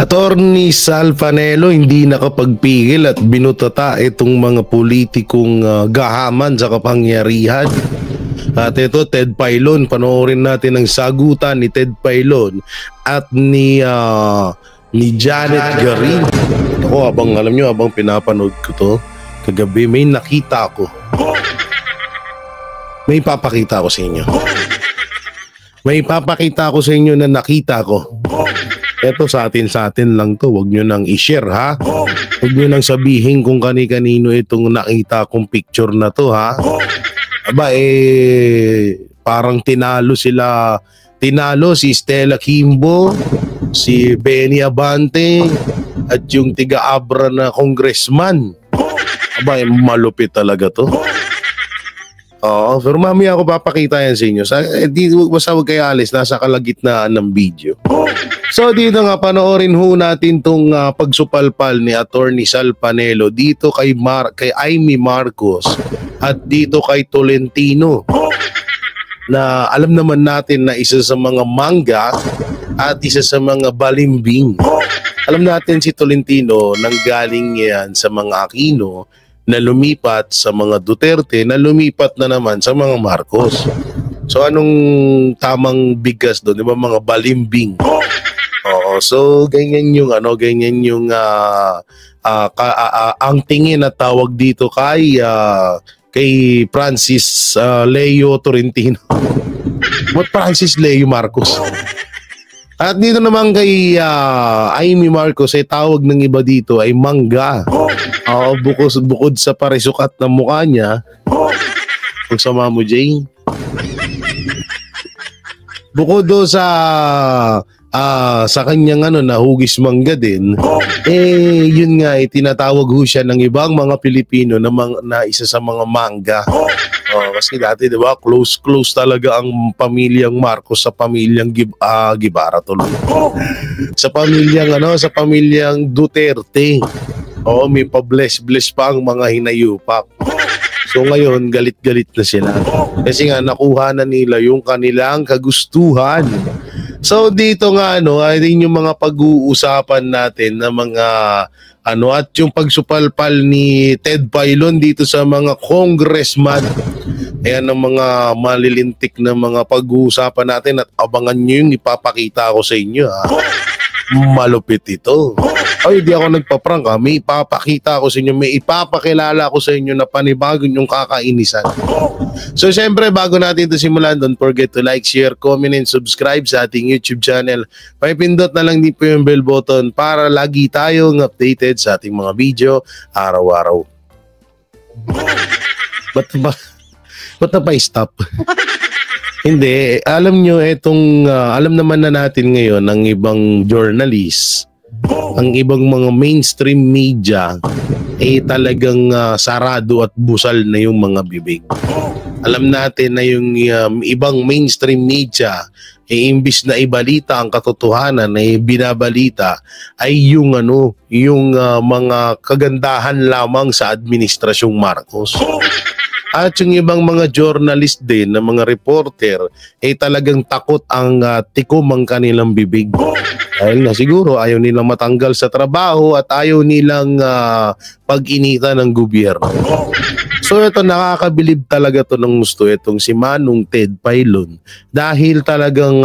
Attorney Sal Panelo hindi nakapagpigil at binutata itong mga politikong gahaman sa kapangyarihan. At ito, Ted Pailon, panoorin natin ang sagutan ni Ted Pailon at ni Janet Garin. Ako, alam nyo, habang pinapanood ko to kagabi, may nakita ko. May papakita ko sa inyo. May papakita ko sa inyo na nakita ko. Eto sa atin lang to. Huwag nyo nang i-share, ha? Huwag nyo nang sabihin kung kani-kanino itong nakita kong picture na to, ha? Aba, parang tinalo sila. Tinalo si Stella Kimbo, si Benny Abante, at yung tiga-Abra na congressman. Aba, malupit talaga to. Oo, pero mamaya ako papakita yan sa inyo. Basta huwag kayo alis, nasa kalagitnaan ng video. So dito nga, panoorin ho natin tong pagsupalpal ni Attorney Sal Panelo dito kay Amy Marcos at dito kay Tolentino, na alam naman natin na isa sa mga mangga at isa sa mga balimbing. Alam natin si Tolentino nanggaling yan sa mga Aquino, na lumipat sa mga Duterte, na lumipat na naman sa mga Marcos. So anong tamang bigas doon? Di ba mga balimbing? Oo, so ganyan yung ang tingin na tawag dito kay Francis Leo Tolentino. What Francis Leo Marcos? At dito naman kay Amy Marcos ay tawag ng iba dito ay mangga. Bukod sa parisukat ng mukha niya. Kung sama mo, Jay. Bukod do sa kanyang nahugis mangga din, yun nga, tinatawag ho siya ng ibang mga Pilipino na isa sa mga mangga. Kasi dati, di ba, close talaga ang pamilyang Marcos sa pamilyang Guevara tuloy. Sa pamilyang Duterte. May pa-bless pa ang mga hinayupak. So ngayon, galit-galit na sila. Kasi nga, nakuha na nila yung kanilang kagustuhan. So dito nga, ay yung mga pag-uusapan natin na mga at yung pagsupalpal ni Ted Pailon dito sa mga congressman. Ayan ang mga malilintik na mga pag-uusapan natin at abangan nyo yung ipapakita ko sa inyo, ha. Malupit ito. Ay, di ako nagpa-prank, ha. May ipapakita ko sa inyo, may ipapakilala ko sa inyo na panibago yung kakainisan. So, syempre, bago natin ito simulan, don't forget to like, share, comment, and subscribe sa ating YouTube channel. Pakipindot na lang din po yung bell button para lagi tayong updated sa ating mga video araw-araw. Ba't na pa-stop? Hindi, alam nyo, alam naman na natin ngayon ng ibang journalist, ang ibang mga mainstream media, talagang sarado at busal na yung mga bibig. Alam natin na yung ibang mainstream media, imbis na ibalita ang katotohanan na binabalita ay yung mga kagandahan lamang sa administrasyong Marcos. At yung ibang mga journalist din, na mga reporter, talagang takot ang tikom ang kanilang bibig. Dahil na siguro ayaw nilang matanggal sa trabaho at ayaw nilang pag-inita ng gobyerno. So ito, nakakabilib talaga to ng gusto itong si Manong Ted Pailon. Dahil talagang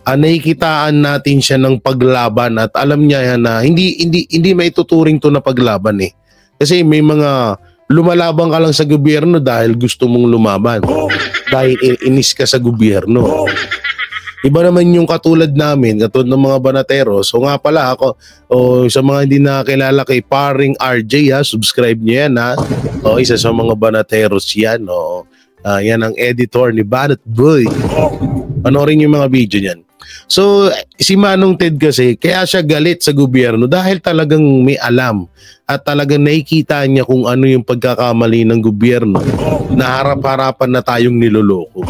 nakikitaan natin siya ng paglaban at alam niya na hindi maituturing to na paglaban eh. Kasi may mga lumalabang ka lang sa gobyerno dahil gusto mong lumaban. Dahil inis ka sa gobyerno. Iba naman yung katulad namin, katulad ng mga banateros. So nga pala ako, sa mga hindi nakakilala kay Paring RJ, subscribe niyo yan, ha. Isa sa mga banateros yan. Yan ang editor ni Banat Boy. Panoorin yung mga video niyan. So, si Manong Ted kasi, kaya siya galit sa gobyerno dahil talagang may alam at talagang nakikita niya kung ano yung pagkakamali ng gobyerno na harap-harapan na tayong niloloko.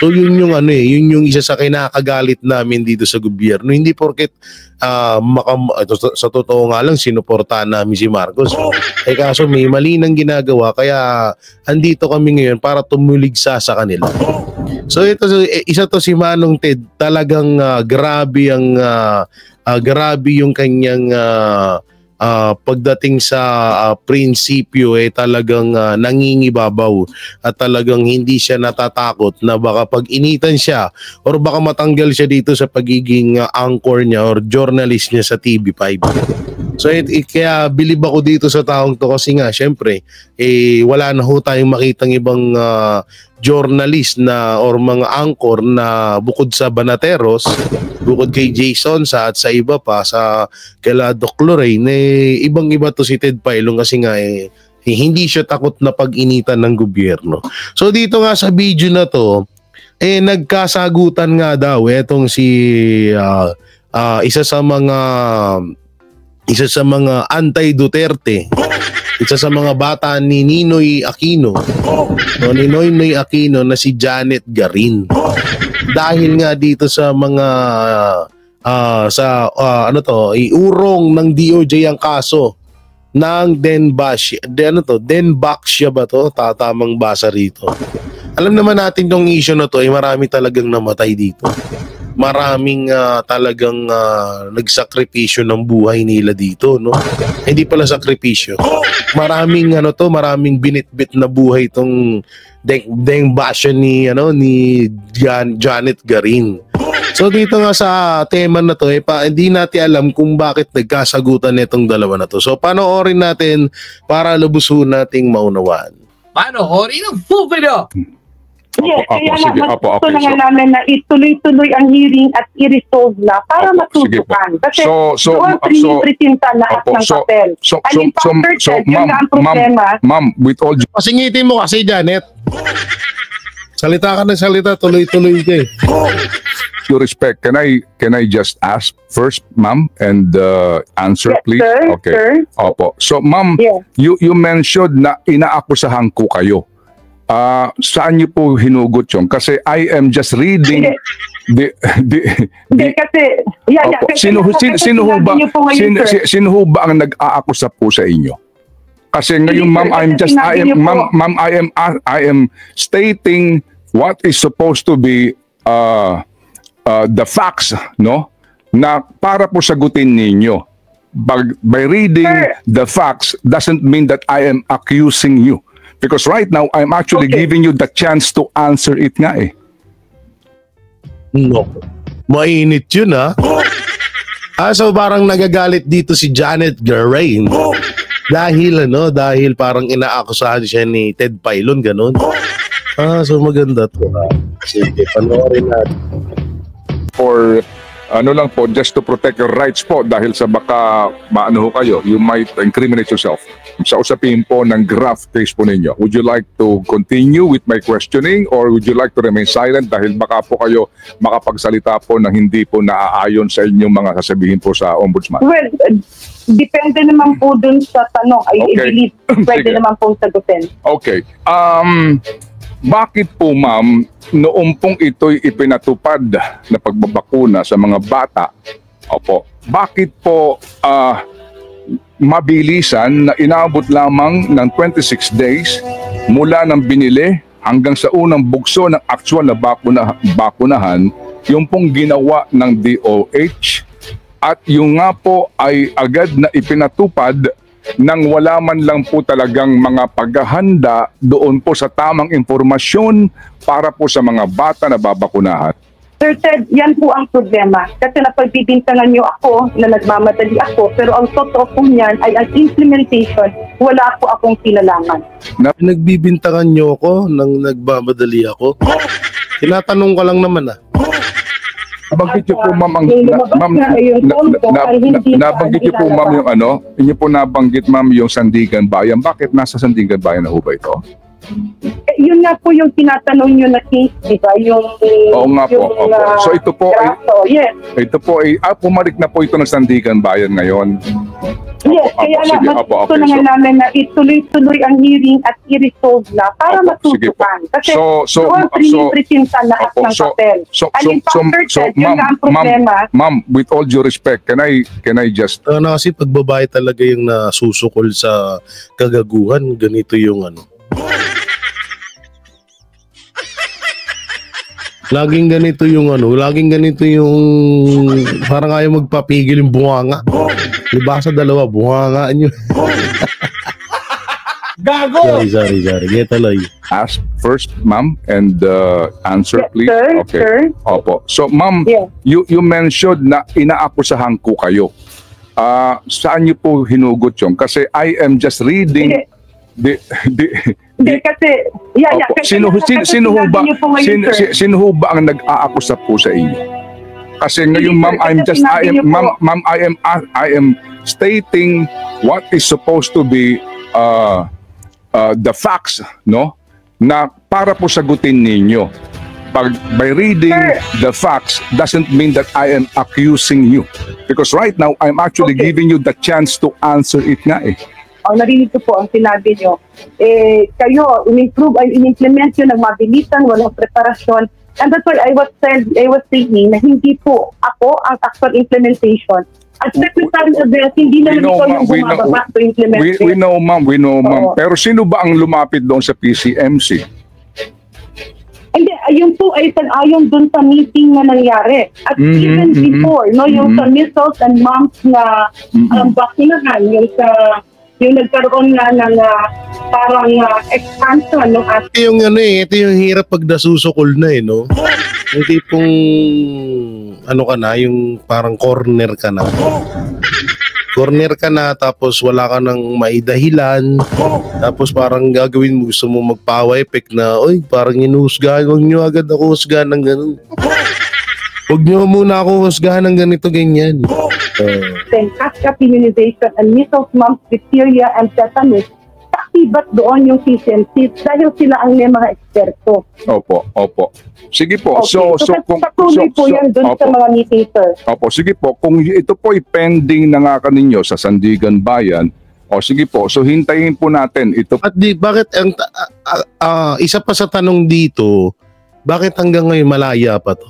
So yun yung yun yung isa sa kinakagalit namin dito sa gobyerno. Hindi porket sa totoo nga lang sinuportahan namin si Marcos. Kaso may mali nang ginagawa kaya andito kami ngayon para tumuligsa sa kanila. So ito, isa to si Manong Ted, talagang grabe ang grabe yung kanyang pagdating sa prinsipyo talagang nangingibabaw at talagang hindi siya natatakot na baka pag initan siya or baka matanggal siya dito sa pagiging anchor niya or journalist niya sa TV5. So kaya bilib ako dito sa taong to kasi nga syempre wala na ho tayong makitang ibang journalist na or mga anchor na bukod sa Banateros, bukod kay Jason at sa iba pa sa kila Doc Lorraine, ibang-iba to si Ted Pailon kasi nga hindi siya takot na pag-initan ng gobyerno. So dito nga sa video na to, nagkasagutan nga daw etong si isa sa mga anti-Duterte, isa sa mga bata ni Ninoy Aquino, ni Noynoy Aquino na si Janet Garin. Dahil nga dito sa mga iurong ng DOJ ang kaso ng Denbaksya ba to? Tatamang basa rito. Alam naman natin tong issue na to marami talagang namatay dito. Maraming talagang nagsakripisyo ng buhay nila dito, no? Hindi pala sakripisyo. Maraming binitbit na buhay itong Denbaksya ni Janet Garin. So dito nga sa tema na to, hindi natin alam kung bakit nagkasagutan nitong dalawa na to. So panoorin natin para lubusun nating maunawaan. Panoorin ang full video! Yes, kaya sige, gusto na nga namin na ituloy-tuloy ang hearing at i-resolve na para matutukan. Kasi doon pinipresinta lahat ng papel. Yun nga ang problema. Ma'am, with all Pasingitin mo kasi, Janet. Salita ka ng salita, tuloy-tuloy ka due respect, can I just ask first, ma'am, and answer, Yes, please? sir, Okay. sir. Opo. So, ma'am, Yes. you mentioned na inaakusahan ko kayo. Saan niyo po hinugot yun? Kasi I am just reading Hindi kasi Opo. Sino ho ba ang nag-aakusa po sa inyo? Kasi ngayon, Hindi, ma'am, sir, I am stating what is supposed to be the facts, no? Na para po sagutin ninyo. By reading the facts doesn't mean that I am accusing you. Because right now, I'm actually giving you the chance to answer it nga eh. No. Mainit yun so parang nagagalit dito si Janet Garin dahil parang inaakusahan siya ni Ted Pailon, ganun. So maganda to. Sige, panoorin natin. For lang po, just to protect your rights po dahil sa baka maano ho kayo, you might incriminate yourself. Sa usapin po ng graft case po ninyo, would you like to continue with my questioning or would you like to remain silent dahil baka po kayo makapagsalita po na hindi po naaayon sa inyong mga sasabihin po sa ombudsman? Well, depende naman po dun sa tanong. I believe pwede naman pong sagutin. Okay. Bakit po, ma'am, noong pong ito'y ipinatupad na pagbabakuna sa mga bata, bakit po mabilisan na inabot lamang ng 26 days mula ng binili hanggang sa unang bugso ng actual na bakunahan, yung pong ginawa ng DOH at yung nga po ay agad na ipinatupad nang wala man lang po talagang mga paghahanda doon po sa tamang informasyon para po sa mga bata na babakunahan. Sir Ted, yan po ang problema. Kasi napagbibintangan niyo ako na nagmamadali ako, pero ang totoo po niyan ay ang implementation, wala po akong kinalaman. Nagbibintangan niyo ako nang nagmamadali ako? Tinatanong ko lang naman Nabanggit niyo po, ma'am, nabanggit niyo po, ma'am, yung inyo po nabanggit, ma'am, yung Sandigan Bayan. Bakit nasa Sandigan Bayan na ho ba ito? Yun nga po yung tinatanong nyo na case, di ba? Oo nga po. So ito po yes. Ito po ay pumalik na po ito ng Sandigan Bayan ngayon. Yes, kaya gusto na nga namin na ituloy-tuloy ang hearing at i-resolve na para matutukan. Kasi doon pinipresinta lahat ng papel. Yun nga ang problema. Ma'am, with all due respect, can I just... Kasi pagbabae talaga yung nasusukol sa kagaguhan, ganito yung Laging ganito yung parang ayaw magpapigil yung bunganga. Diba sa dalawa, bungangaan nyo. Gago! Sorry. Get tuloy. Ask first, ma'am, and answer, Yes, please. sir, Okay. sir. Opo. So, ma'am, Yes. you mentioned na inaakusahan ko kayo. Saan niyo po hinugot yun? Kasi I am just reading Hindi kasi, Opo. kasi Sino ho ba sinabi niyo po ngayon, sir. sino ho ba ang nag-aakusa po sa inyo? Kasi ngayon, Hindi, ma'am, sir, kasi sinabi niyo po- ma'am, I am stating what is supposed to be the facts, no? Na para po sagutin ninyo. By reading Sir. the facts doesn't mean that I am accusing you. Because right now, I'm actually Okay. giving you the chance to answer it nga eh. Narinig ko po ang sinabi niyo. Kayo, in-implement yun ng mabilisan, walang preparasyon. And that's why I was saying na hindi po ako ang actual implementation. As Secretary of Health, hindi naman ikaw yung bumababa to implement it. We know, ma'am. Oo. Pero sino ba ang lumapit doon sa PCMC? Hindi, ayun po ay ayon dun sa meeting na nangyari. At even before, no, yung sa measles and mumps na bakinahan, yung nagkaroon nga ng parang expansion no, at Ito yung hirap pag nasusukol na no? Yung tipong, yung parang corner ka na. Corner ka na, tapos wala ka nang maidahilan. Tapos parang gagawin mo, gusto mo magpa-power effect na, parang inuhusgahan, huwag nyo agad ako husgahan ng ganun. Huwag nyo muna ako husgahan ng ganito, ganyan. then catch-up immunization and measles, mumps, diphtheria, and tetanus, akibat doon yung CCMC dahil sila ang may mga eksperto. Opo. Sige po. Okay. Patuloy po yan doon sa mga meeting, sir. Opo, sige po. Kung ito po ay pending na nga kaninyo sa Sandigan Bayan, sige po. So hintayin po natin ito. At bakit isa pa sa tanong dito, bakit hanggang ngayon malaya pa to?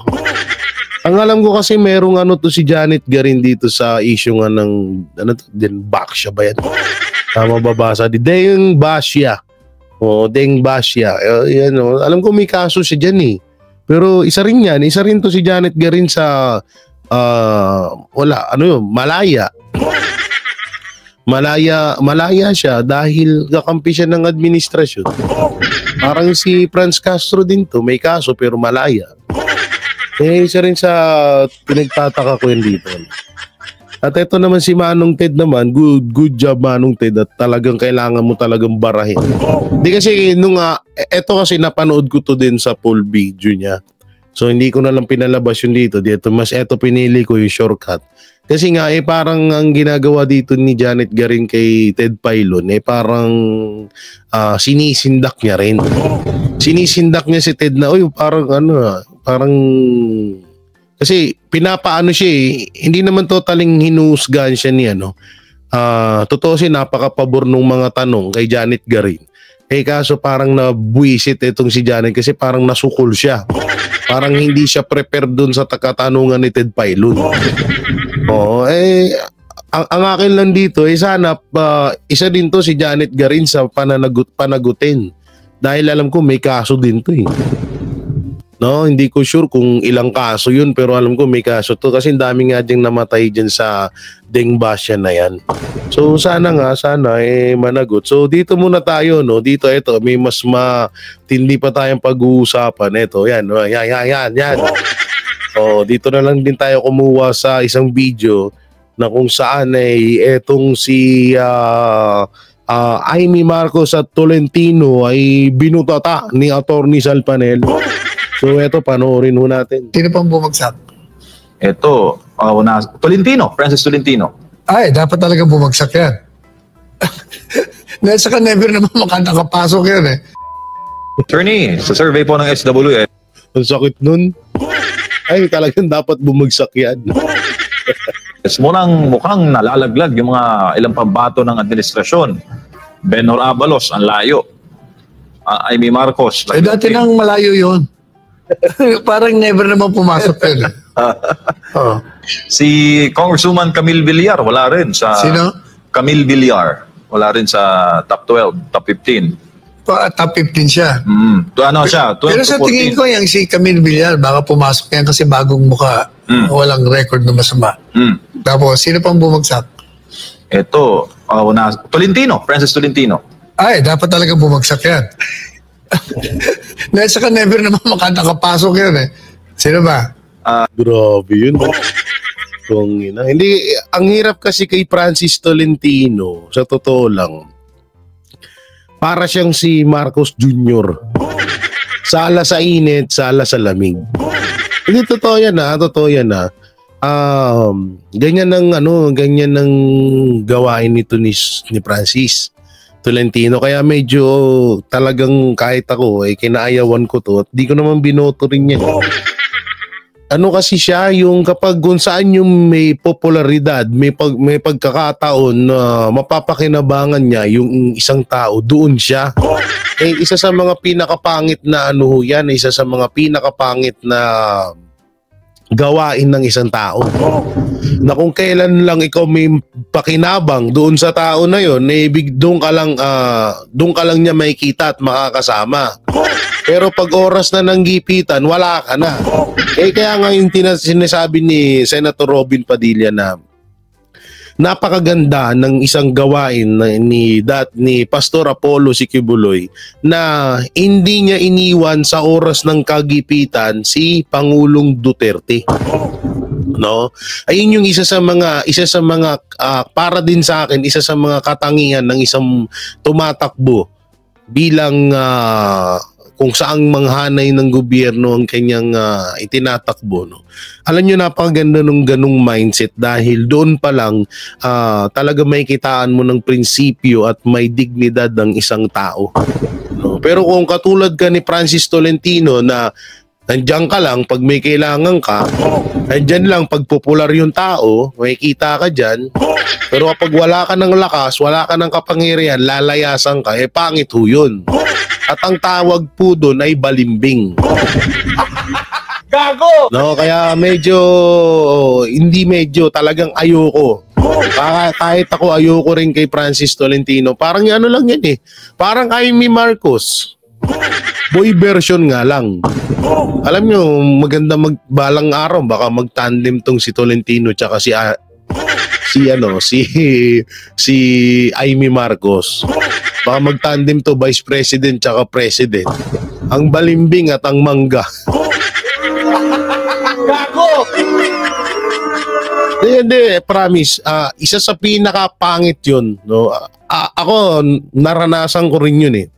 Ang alam ko kasi merong si Janet Garin dito sa issue nga ng Baksya ba yan? Tama babasa? Deng Basya. Deng Basya. Alam ko may kaso siya dyan eh. Pero isa rin to si Janet Garin sa Malaya. Malaya siya dahil kakampi siya ng administrasyon. Parang si Franz Castro din to, may kaso pero malaya. Isa rin sa pinagtataka ko yun dito. At ito naman si Manong Ted naman, good job Manong Ted, at talagang kailangan mo talagang barahin. Hindi kasi ito kasi napanood ko to din sa full video niya. So hindi ko na lang pinalabas yun dito. Ito pinili ko yung shortcut. Kasi nga parang ang ginagawa dito ni Janet Garin kay Ted Pailon parang sinisindak niya rin. Sinisindak niya si Ted na parang kasi pinapaano siya hindi naman totaling hinuhusgahan siya ni totoo napakapabor nung mga tanong kay Janet Garin. Kaso parang nabuisit itong si Janet kasi parang nasukol siya. Parang hindi siya prepared dun sa katanungan ni Ted Pailon. Ang akin lang dito sana isa din to si Janet Garin sa panagutin. Dahil alam ko may kaso din to No, hindi ko sure kung ilang kaso yun pero alam ko may kaso to kasi dami nga diyang namatay dyan sa Deng Basya na yan. So sana managot. So dito muna tayo dito may mas matindi pa tayong pag-uusapan yan. Dito na lang din tayo kumuha sa isang video na kung saan etong si Amy Marcos at Tolentino ay binutata ni Attorney Salpanel. So eto, panoorin ho natin. Sino pang bumagsak? Ito, Tolentino, Francis Tolentino. Ay, dapat talaga bumagsak yan. Saka never naman nakapasok yan Attorney, sa survey po ng SWS. Ang sakit nun. Ay, talagang dapat bumagsak yan. Mukhang nalalaglag yung mga ilang pambato ng administrasyon. Benhur Abalos, ang layo. Amy Marcos. Dati nang malayo yun. Parang never naman pumasok yun. Si Congresswoman Camille Villar, wala rin sa... Sino? Camille Villar, wala rin sa top 12, top 15. Top 15 siya. Ano siya? 12 Pero to sa 14. tingin ko, yung si Camille Villar, baka pumasok yan kasi bagong mukha. Walang record na masama. Tapos, sino pang bumagsak? Ito, Tolentino, Francis Tolentino. Ay, dapat talaga bumagsak yan. Saka never naman nakapasok yan eh. Sino ba? Grabe yun. Kung ina. Hindi, ang hirap kasi kay Francis Tolentino, sa totoo lang, para siyang si Marcos Jr. Sala sa init, sala sa lamig. Hindi, totoo yan na. Ganyan ng gawain nito ni Francis Tolentino. Kaya medyo talagang kahit ako, kinaayawan ko to at di ko naman binoto rin yan. Ano kasi siya, yung kapag kung saan yung may popularidad, may pagkakataon na mapapakinabangan niya yung isang tao, doon siya. Isa sa mga pinakapangit na isa sa mga pinakapangit na gawain ng isang tao. Na kung kailan lang ikaw may pakinabang doon sa tao na yon, doon ka lang niya makikita at makakasama. Pero pag oras na ng gipitan, wala ka na. Kaya nga yung sinasabi ni Senator Robin Padilla na napakaganda ng isang gawain ni Pastor Apollo Sikibuloy na hindi niya iniwan sa oras ng kagipitan si Pangulong Duterte. No? Ayun yung isa sa mga para din sa akin, isa sa mga katangian ng isang tumatakbo bilang kung saang manghanay ng gobyerno ang kanyang itinatakbo. No? Alam nyo, napakaganda nung ganung mindset dahil doon pa lang talaga may kitaan mo ng prinsipyo at may dignidad ng isang tao. No? Pero kung katulad ka ni Francis Tolentino na nandiyan ka lang pag may kailangan ka, nandiyan lang pag popular yung tao, may kita ka dyan, pero kapag wala ka ng lakas, wala ka ng kapangyarihan, lalayasan ka, pangit ho yun. At ang tawag po doon ay balimbing. Gago! No, kaya talagang ayoko. Kahit ako ayoko rin kay Francis Tolentino. Parang ano lang yan eh. Parang Amy Marcos. Boy version nga lang. Alam nyo, maganda magbalang araw, baka mag-tandem tong si Tolentino tsaka si Amy Marcos. Baka mag-tandem to Vice President tsaka President. Ang balimbing at ang mangga. Gago! Hindi, promise. Isa sa pinakapangit yun. No? Ako, naranasan ko rin yun eh.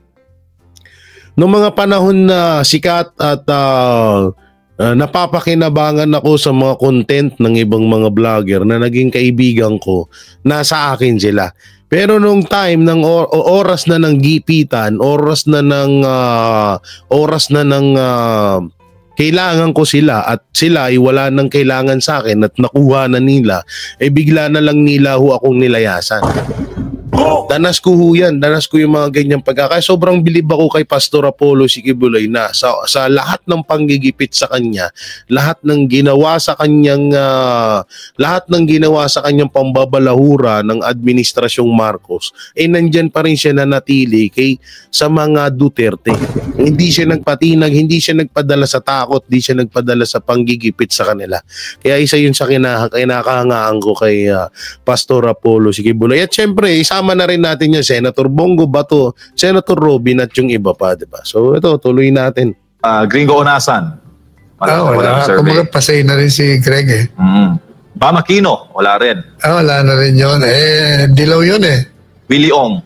Noong mga panahon na sikat at napapakinabangan ako sa mga content ng ibang mga vlogger na naging kaibigan ko, nasa akin sila. Pero nung time ng oras na ng gipitan, oras na ng kailangan ko sila at sila ay wala nang kailangan sa akin at nakuha na nila, bigla na lang nila akong nilayasan. Danas ko yung mga ganyang pagkakaya. Sobrang bilib ako kay Pastor Apollo Sikibuloy na sa lahat ng panggigipit sa kanya, lahat ng ginawa sa kanyang pambabalahura ng administrasyong Marcos, nandyan pa rin siya nanatili sa mga Duterte. Hindi siya nagpatinag, hindi siya nagpadala sa takot, hindi siya nagpadala sa panggigipit sa kanila. Kaya isa yun sa kinakahangaan ko kay Pastor Apollo Sikibuloy. At syempre, isama na rin natin yung Senator Bongo Bato, Senator Robin at yung iba pa, diba? So ito, tuloy natin. Gringo Onasan. Wala. Kumbaga pasay na rin si Greg eh. Bam Aquino, wala rin. Wala na rin yun. Dilaw yun eh. Willie Ong.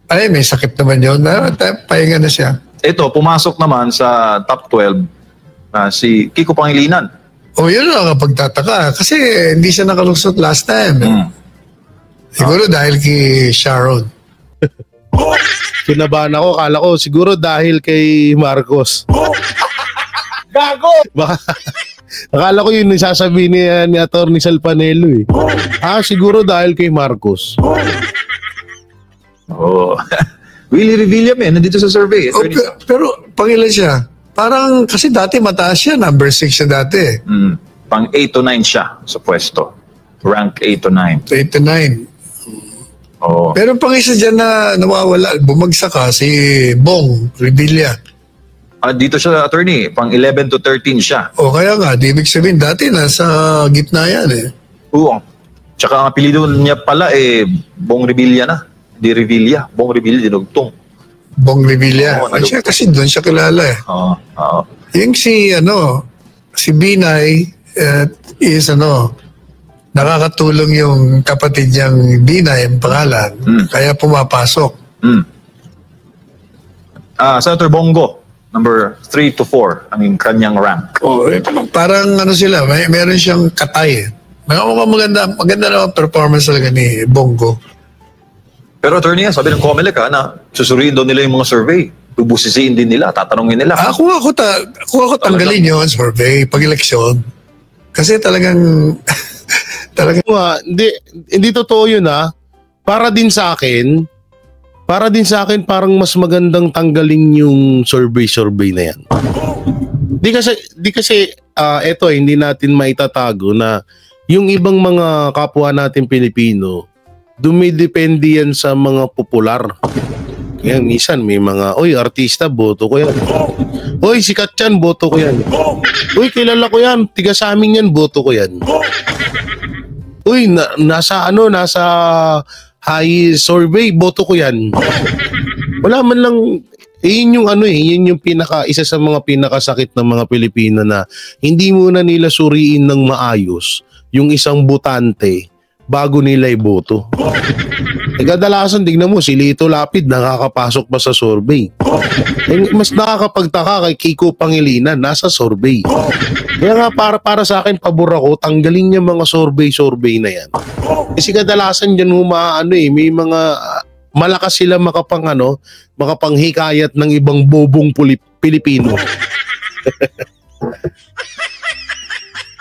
Ay, may sakit naman yun. Pahinga na siya. Ito, pumasok naman sa top 12 si Kiko Pangilinan. Yun lang pagtataka. Kasi hindi siya nakalusot last time. Siguro dahil kay Sharon. Kinabahan ako, kala ko siguro dahil kay Marcos. Gago! Akala ko yun sasabihin ni Atty. Salpanelo eh. Siguro dahil kay Marcos. Willie Revilla nandito sa survey. Pero pangilan siya? Parang kasi dati mataas siya, number 6 siya dati. Pang 8 to 9 siya sa pwesto. Rank 8 to 9. 8 to 9. Oo. Pero pang isa dyan na nawawala, bumagsak ka, si Bong Revilla. Dito siya, attorney, pang 11 to 13 siya. O kaya nga, di ibig sabihin, dati nasa gitna yan eh. Oo. Tsaka ang apelido niya pala Bong Revilla na. Di Revilla. Bong Revilla, dinugtong. Bong Revilla. Oo, Siya, kasi doon siya kilala eh. Oo. Yung si Binay, is nakakatulong yung kapatid niyang Binay, ang pangalan. Kaya pumapasok. Senator Bongo, number 3 to 4, ang kanyang rank. Parang sila, meron siyang katay eh. Maganda naman performance talaga ni Bongo. Pero attorney, sabi ng COMELEC na susuriin daw nila yung mga survey. Bubusisiin din nila, tatanungin nila. Kung ako tanggalin yun, survey, pag-eleksyon. Kasi talagang hindi totoo yun Para din sa akin, parang mas magandang tanggalin yung survey na yan. Di kasi hindi natin maitatago na yung ibang mga kapwa natin Pilipino, dumidepende yan sa mga popular. Kaya minsan may mga, artista, boto ko yan. Sikat yan, boto ko yan. Kilala ko yan, tiga sa amin yan, boto ko yan. Nasa high survey, boto ko yan. Wala man lang, yun yung isa sa mga pinakasakit ng mga Pilipino na hindi muna nila suriin ng maayos yung isang botante bago nila iboto. Kadalasan, tignan mo, si Lito Lapid nakakapasok pa sa survey. Mas nakakapagtaka kay Kiko Pangilinan, nasa survey. Kaya nga para sa akin, pabor ako, tanggalin niya mga survey na yan. Kasi kadalasan dyan may mga malakas sila makapanghikayat ng ibang bobong Pilipino.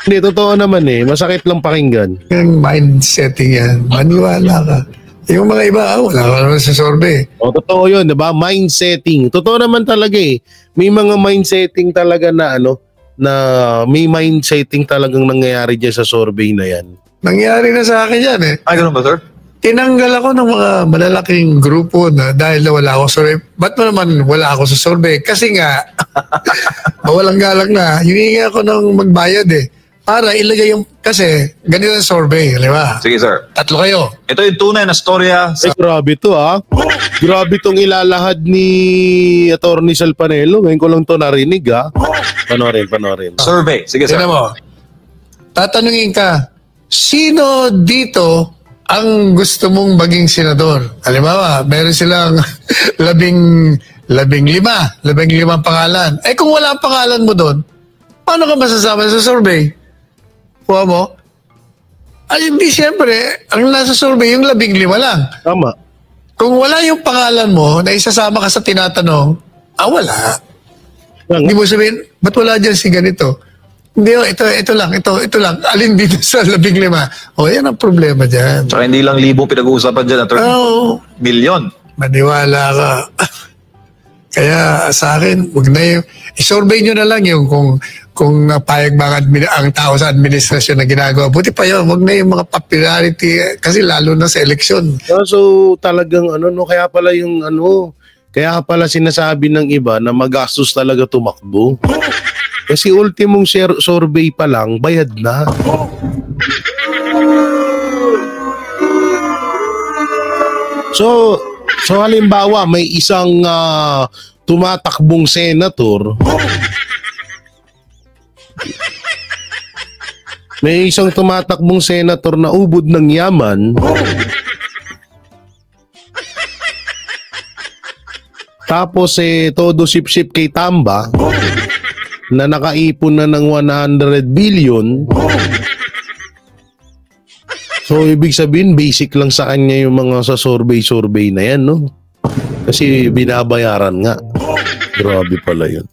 Hindi, totoo naman masakit lang pakinggan. yung mindsetting yan, maniwala ka. Yung mga iba, wala ka naman sa survey. Totoo yun, diba? Mindsetting. Totoo naman talaga May mga mindsetting talaga na may mindsetting talagang nangyayari dyan sa survey na yan. Nangyari na sa akin yan Ganun ba, sir? Tinanggal ako ng mga malalaking grupo dahil na wala ako sa survey. Ba't mo naman wala ako sa survey? Kasi nga, mawalang galak na, hiningi ako ng magbayad para ilagay kasi ganito ang survey, di ba? Sige, sir. 3 kayo. Ito yung tunay na storya sa... Grabe to Grabe tong ilalahad ni Attorney Salpanelo. Ngayon ko lang to narinig Panorin. survey. Sige, sir. Tignan mo. Tatanungin ka, sino dito ang gusto mong maging senador? Halimbawa, meron silang 15 pangalan. Kung wala ang pangalan mo doon, paano ka masasama sa survey? Kuha mo? Hindi, siyempre, ang nasa survey, yung 15 lang. Tama. Kung wala yung pangalan mo na isasama ka sa tinatanong, wala. Hindi mo sabihin, ba't wala dyan si ganito? Hindi, ito lang. Alin dito sa 15? Yan ang problema dyan. Tsaka hindi lang libong pinag-uusapan dyan, attorney. Milyon. Maniwala ka. Kaya sa akin, wag na yung, i-survey nyo na lang yung kung payag ang tao sa administrasyon na ginagawa. Buti pa yun, wag na yung mga popularity kasi lalo na sa eleksyon. So talagang kaya pala sinasabi ng iba na magastos talaga tumakbo. Kasi ultimong survey pa lang, bayad na. So halimbawa, may isang tumatakbong senator. May isang tumatakbong senator na ubod ng yaman. Tapos todo sip-sip kay Tamba na nakaipon na ng 100 billion. So, ibig sabihin, basic lang sa kanya yung mga sa survey na yan, no? Kasi binabayaran nga. Grabe pala yun.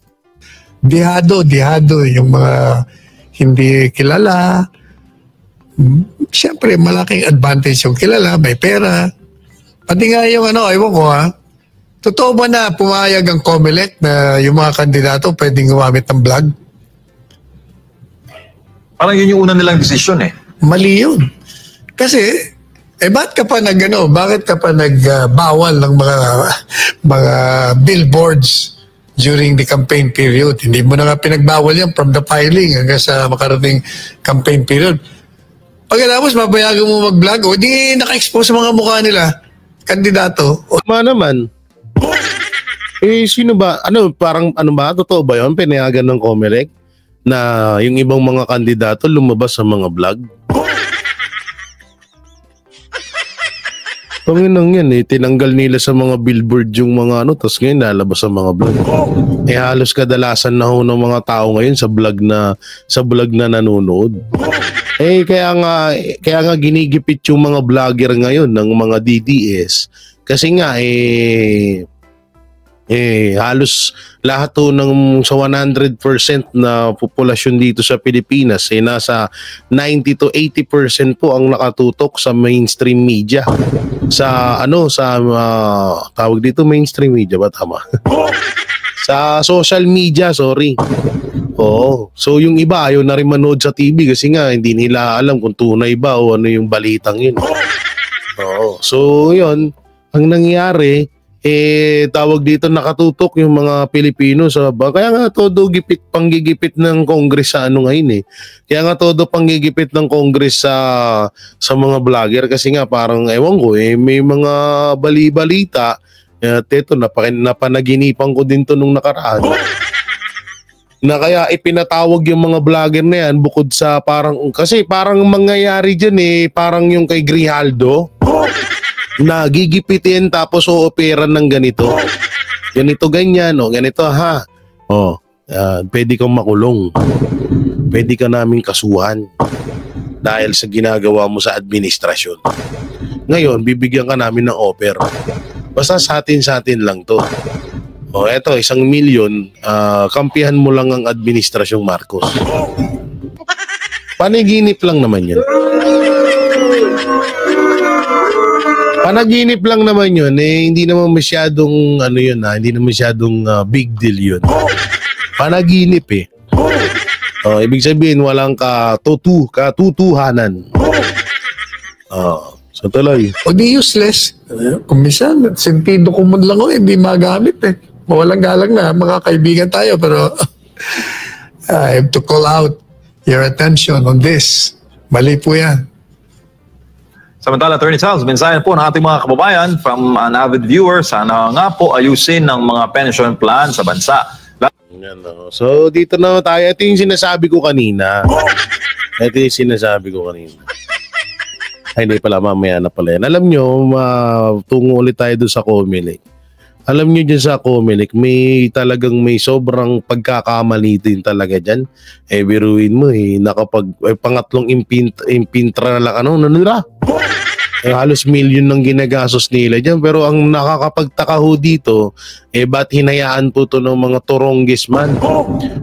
Dihado yung mga hindi kilala. Siyempre, malaking advantage yung kilala, may pera. Pati nga yung ewan ko totoo ba na pumayag ang COMELEC na yung mga kandidato pwedeng gumamit ng vlog? Parang yun yung una nilang desisyon Mali yun. Kasi, bakit ka pa nagbawal ng mga billboards during the campaign period? Hindi mo na nga pinagbawal yan from the filing hanggang sa makarating campaign period. Pagkatapos, mapayagan mo mag-vlog, o di naka-expose sa mga mukha nila, kandidato. Tama naman. Sino ba? Totoo ba yun? Pinayagan ng COMELEC na yung ibang mga kandidato lumabas sa mga vlog? Panginang yan tinanggal nila sa mga billboard yung mga tapos ngayon lalabas sa mga vlog. Halos kadalasan na ng mga tao ngayon sa vlog na nanonood. Kaya nga ginigipit yung mga vlogger ngayon ng mga DDS kasi nga halos lahat ng sa 100% na populasyon dito sa Pilipinas nasa 90 to 80% po ang nakatutok sa mainstream media. Tawag dito mainstream media ba tama? Sa social media, sorry. Oo. So yung iba ayaw na rin manood sa TV kasi nga hindi nila alam kung tunay ba o ano yung balitang yun. Oo. So yun, ang nangyari tawag dito nakatutok yung mga Pilipino sa kaya nga todo panggigipit ng Congress sa ngayon Kaya nga todo panggigipit ng Congress sa mga vlogger kasi nga parang ewan ko may mga bali-balita at ito napanaginipan ko din to nung nakaraan. Na kaya ipinatawag yung mga vlogger na yan bukod sa kasi parang mangyayari dyan parang yung kay Grijaldo na gigipitin tapos ooperan ng ganito ganyan ganito ha pwede kang makulong, pwede ka naming kasuhan dahil sa ginagawa mo sa administrasyon. Ngayon bibigyan ka namin ng offer, basta sa atin lang to. Eto 1 milyon, kampihan mo lang ang administrasyong Marcos. Panaginip lang naman yun. Panaginip lang naman yun hindi naman masyadong hindi naman masyadong big deal yun. Panaginip ibig sabihin walang katutuhanan. So tuloy. O di useless. Kung minsan, sentido common lang hindi magamit Mawalang galang na, mga kaibigan tayo pero I have to call out your attention on this. Mali po yan. Samantala, Attorney Charles, mensahe po ng ating mga kababayan from an avid viewer, sana nga po ayusin ng mga pension plan sa bansa. So, dito na tayo. Ito yung sinasabi ko kanina. Ay, hindi pala, mamaya na pala yan. Alam nyo, tungo ulit tayo doon sa COMELEC. Alam nyo dyan sa COMELEC, may sobrang pagkakamali din talaga dyan. Biruin mo pangatlong impintra na lang, halos milyon ng ginagastos nila dyan. Pero ang nakakapagtaka ho dito, ba't hinayaan po to ng mga turonggis man?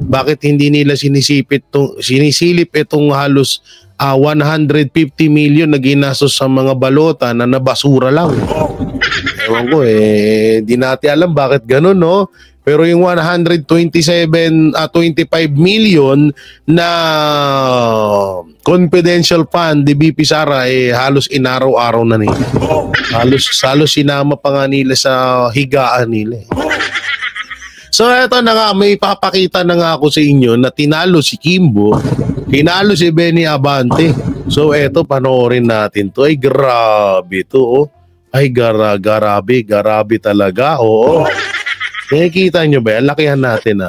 Bakit hindi nila sinisilip itong halos 150 million na ginastos sa mga balota na nabasura lang? Ewan ko di natin alam bakit ganun Pero yung 25 million na confidential fund ni BP Sara halos inaraw-araw na nila. Halos sinama pa nga nila sa higaan nila. So eto na nga, may papakita na nga ako sa inyo na tinalo si Kimbo, tinalo si Benny Abante. So eto, panoorin natin to. Ay grabe to Ay grabe talaga. Oo. Nakikita nyo ba? Lakihan natin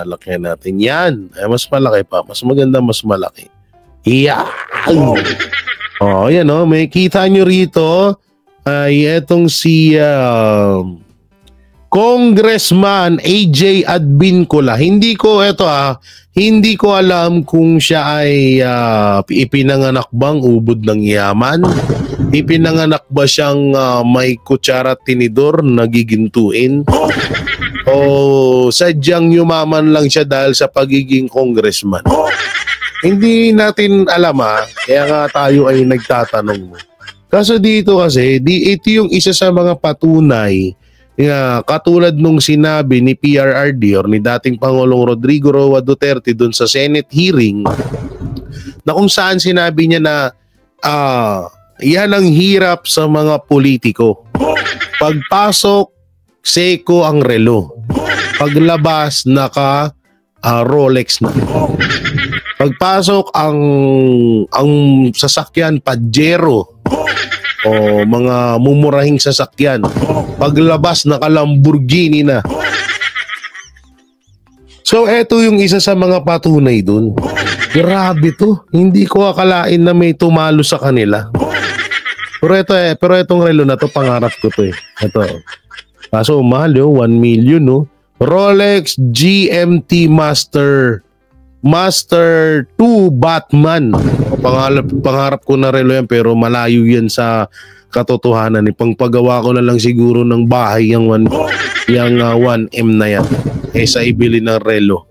Yan. Mas malaki pa. Mas maganda, mas malaki. Yan. Yan may kita nyo rito. Ay etong si Congressman AJ Advincula. Hindi ko alam kung siya ay ipinanganak bang ubod ng yaman. Ipinanganak ba siyang may kutsara at tinidor na gigintuin? O sadyang yumaman lang siya dahil sa pagiging congressman? Hindi natin alam kaya nga tayo ay nagtatanong mo. Kaso dito kasi, ito yung isa sa mga patunay katulad nung sinabi ni PRRD or ni dating Pangulong Rodrigo Roa Duterte dun sa Senate hearing na kung saan sinabi niya na Yan ang hirap sa mga politiko. Pagpasok, seko ang relo. Paglabas, naka Rolex na. Pagpasok, ang sasakyan, Pajero. O mga mumurahing sasakyan. Paglabas, naka Lamborghini na. So, eto yung isa sa mga patunay dun. Grabe to. Hindi ko akalain na may tumalo sa kanila. Pero itong relo na to, pangarap ko to eh. Ito. Kaso mahal yun, 1 million no. Rolex GMT Master 2 Batman. Pangarap ko na relo yan pero malayo yan sa katotohanan. Pangpagawa ko na lang siguro ng bahay yung 1M na yan. Sa ibili ng relo.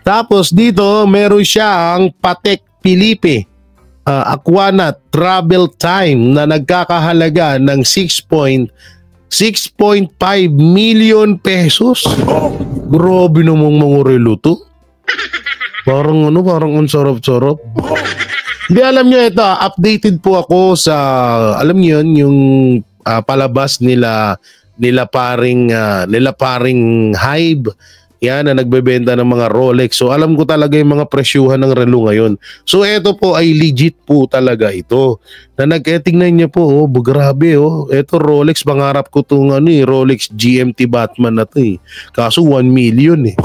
Tapos dito meron siyang Patek Philippe Aquana Travel Time na nagkakahalaga ng 6.5 million pesos. Grabe namang mga relo to. Parang ang sarap-sarap. Hindi, alam nyo ito, updated po ako sa, alam nyo yun, yung palabas nila paring Hive. Yan, na nagbebenta ng mga Rolex. So alam ko talaga yung mga presyuhan ng relo ngayon. So eto po ay legit po talaga ito. Na tingnan niyo po, grabe oh. Eto Rolex, pangarap ko itong Rolex GMT Batman na to eh. Kaso 1 million eh.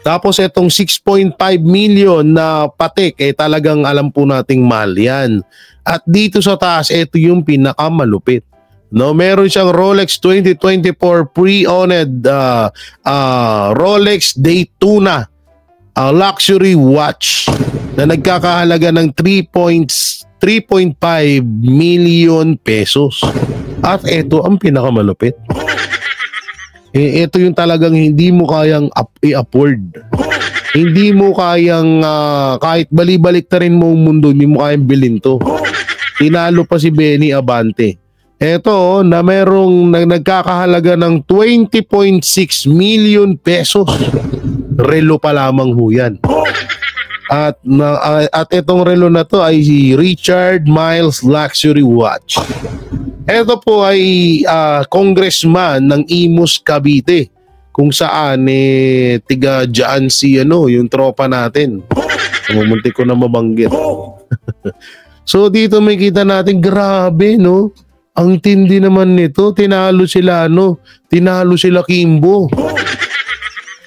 Tapos etong 6.5 million na Patek, talagang alam po nating mahal yan. At dito sa taas, eto yung pinakamalupit. No, meron siyang Rolex 2024 pre-owned Rolex Daytona luxury watch na nagkakahalaga ng 3.5 million pesos. At ito ang pinakamalupit. Ito yung talagang hindi mo kayang i-afford. Hindi mo kayang kahit bali-balik na rin mo ang mundo, hindi mo kayang bilhin to. Tinalo pa si Benny Abante. Ito na merong nagkakahalaga ng 20.6 million pesos. Relo pa lamang ho yan. At itong relo na to ay si Richard Miles Luxury Watch. Ito po ay congressman ng Imus Cavite, kung saan tiga dyan si yung tropa natin. Mumuntik ko na mabanggit. So dito may kita natin, grabe no. Ang tindi naman nito, tinalo sila Kimbo.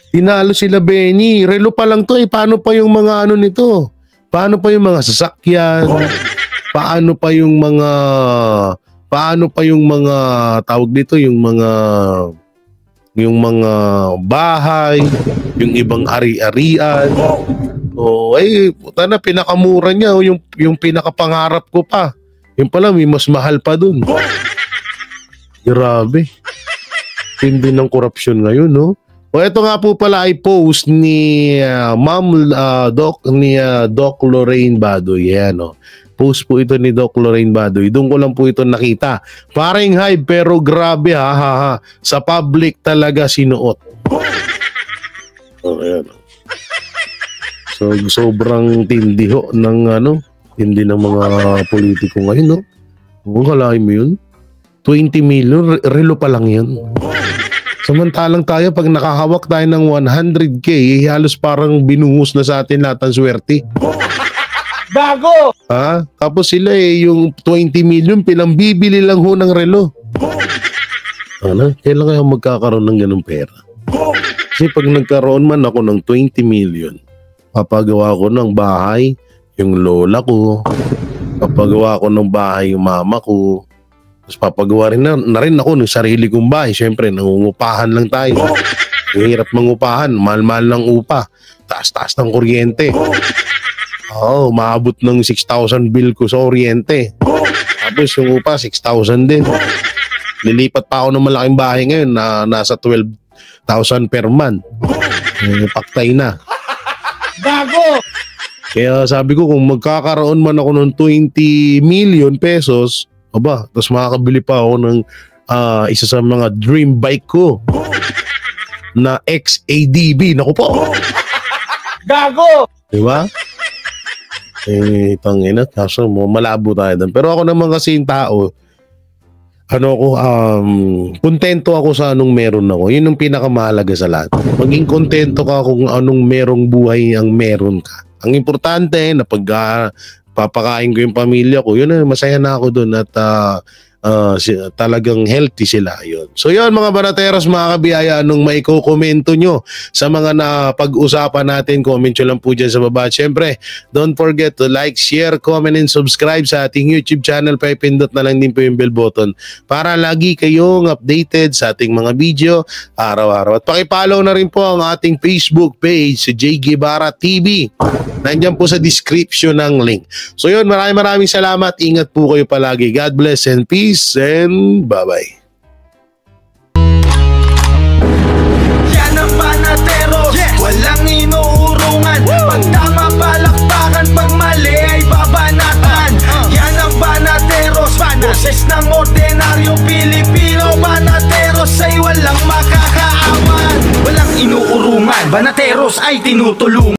Tinalo sila Benny. Relo pa lang to paano pa yung mga nito? Paano pa yung mga sasakyan? Paano pa yung mga tawag dito, yung mga bahay, yung ibang ari-arian. Puta na, pinakamura niya yung pinakapangarap ko pa. Yung pala, may mas mahal pa dun. Grabe. Tindi ng korupsyon ngayon, no? Ito nga po pala ay post ni Doc Lorraine Badoy. Yan, no? Post po ito ni Doc Lorraine Badoy. Doon ko lang po ito nakita. Parang Hive, pero grabe ha. Sa public talaga sinuot. Ayan. So, sobrang tindi ho ng hindi ng mga politiko ngayon, no? Kung kalahin mo yun, 20 million, relo pa lang yun. Samantalang tayo, pag nakahawak tayo ng 100K, halos parang binuhos na sa atin lahat ng swerte. Gago! Ha? Tapos sila yung 20 million, bibili lang ho ng relo. Kailan kaya magkakaroon ng ganung pera? Kasi pag nagkaroon man ako ng 20 million, papagawa ko ng bahay, yung lola ko, papagawa ko ng bahay yung mama ko, tapos papagawa rin na rin ako ng sarili kong bahay. Siyempre, nangungupahan lang tayo. Hirap mangupahan, mahal-mahal ng upa, taas-taas ng kuryente. Maabot ng 6,000 bill ko sa kuryente. Tapos yung upa, 6,000 din. Lilipat pa ako ng malaking bahay ngayon na nasa 12,000 per month. Paktay na. Gago! Kaya sabi ko, kung magkakaroon man ako ng 20 million pesos, tapos makakabili pa ako ng isa sa mga dream bike ko na XADB. Naku po! Gago! Diba? Tangina, kaso mo, malabo tayo doon. Pero ako naman kasi yung tao, kontento ako sa anong meron ako. Yun yung pinakamahalaga sa lahat. Maging kontento ka kung anong merong buhay ang meron ka. Ang importante na pag papakain ko yung pamilya ko, yun, masaya na ako doon at talagang healthy sila yun. So yun mga banateros, mga kabiyaya, anong maiko-komento nyo sa mga napag-usapan natin, comment nyo lang po dyan sa baba. Siyempre, don't forget to like, share, comment, and subscribe sa ating YouTube channel. Pipindot na lang din po yung bell button para lagi kayong updated sa ating mga video araw-araw. At pakipollow na rin po ang ating Facebook page, si J. Guevara TV. Nandiyan po sa description ng link. So yun, maraming salamat. Ingat po kayo palagi. God bless and peace and bye-bye. Yan ang banateros, walang inuurungan. Pag tama palakpakan, pag mali ay babanatan. Yan ang banateros, boses ng ordinaryong Pilipino. Banateros ay walang makakaawan. Walang inuurungan, banateros ay tinutulungan.